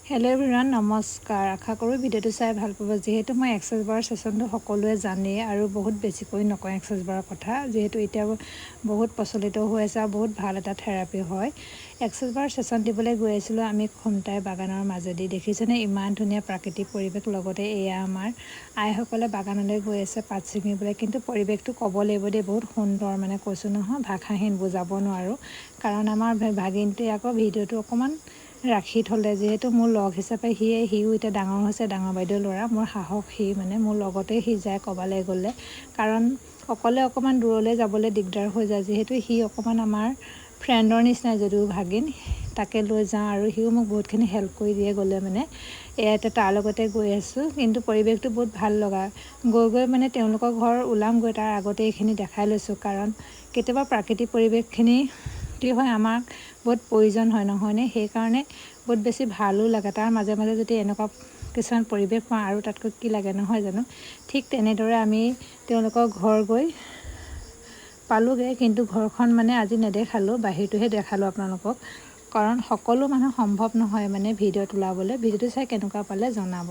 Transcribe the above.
Hello' everyone, নমস্কাৰ। আশা কৰোঁ ভিডিঅ'টো চাই ভাল পাব। যিহেতু মই এক্সেছ বাৰ ছেশ্যনটো সকলোৱে জানেই আৰু বহুত বেছিকৈ নকওঁ এক্সেছ বাৰৰ কথা, যিহেতু এতিয়া বহুত প্ৰচলিত হৈ আছে আৰু বহুত ভাল এটা থেৰাপি হয়। এক্সেছ বাৰ ছেশ্যন দিবলৈ গৈ আছিলোঁ আমি খুমটাই বাগানৰ মাজেদি। দেখিছেনে ইমান ধুনীয়া প্ৰাকৃতিক পৰিৱেশ, লগতে এয়া আমাৰ আইসকলে বাগানলৈ গৈ আছে পাত ছিঙিবলৈ। কিন্তু পৰিৱেশটো ক'ব লাগিব দেই, বহুত সুন্দৰ, মানে কৈছোঁ নহয় ভাষাহীন, বুজাব নোৱাৰোঁ। কাৰণ আমাৰ ভাগিনটোৱে আকৌ ভিডিঅ'টো অকণমান ৰাখি থ'লে, যিহেতু মোৰ লগ হিচাপে সিও এতিয়া ডাঙৰ হৈছে, ডাঙৰ বাইদেউৰ ল'ৰা, মোৰ সাহস সি, মানে মোৰ লগতে সি যায় ক'বালৈ গ'লে। কাৰণ অকলে অকণমান দূৰলৈ যাবলৈ দিগদাৰ হৈ যায়, যিহেতু সি অকণমান আমাৰ ফ্ৰেণ্ডৰ নিচিনাই যদিও ভাগিন, তাকে লৈ যাওঁ আৰু সিও মোক বহুতখিনি হেল্প কৰি দিয়ে গ'লে মানে। এতিয়া তাৰ লগতে গৈ আছোঁ, কিন্তু পৰিৱেশটো বহুত ভাল লগা। গৈ মানে তেওঁলোকৰ ঘৰ ওলামগৈ, তাৰ আগতে এইখিনি দেখাই লৈছোঁ। কাৰণ কেতিয়াবা প্ৰাকৃতিক পৰিৱেশখিনি কি হয়, আমাক বহুত প্ৰয়োজন হয়, নহয়নে? সেইকাৰণে বহুত বেছি ভালো লাগে। তাৰ মাজে মাজে যদি এনেকুৱা কিছুমান পৰিৱেশ পাওঁ আৰু তাতকৈ কি লাগে, নহয় জানো? ঠিক তেনেদৰে আমি তেওঁলোকৰ ঘৰ গৈ পালোঁগৈ, কিন্তু ঘৰখন মানে আজি নেদেখালোঁ, বাহিৰটোহে দেখালোঁ আপোনালোকক। কাৰণ সকলো মানুহ সম্ভৱ নহয় মানে ভিডিঅ' তোলাবলৈ। ভিডিঅ'টো চাই কেনেকুৱা পালে জনাব।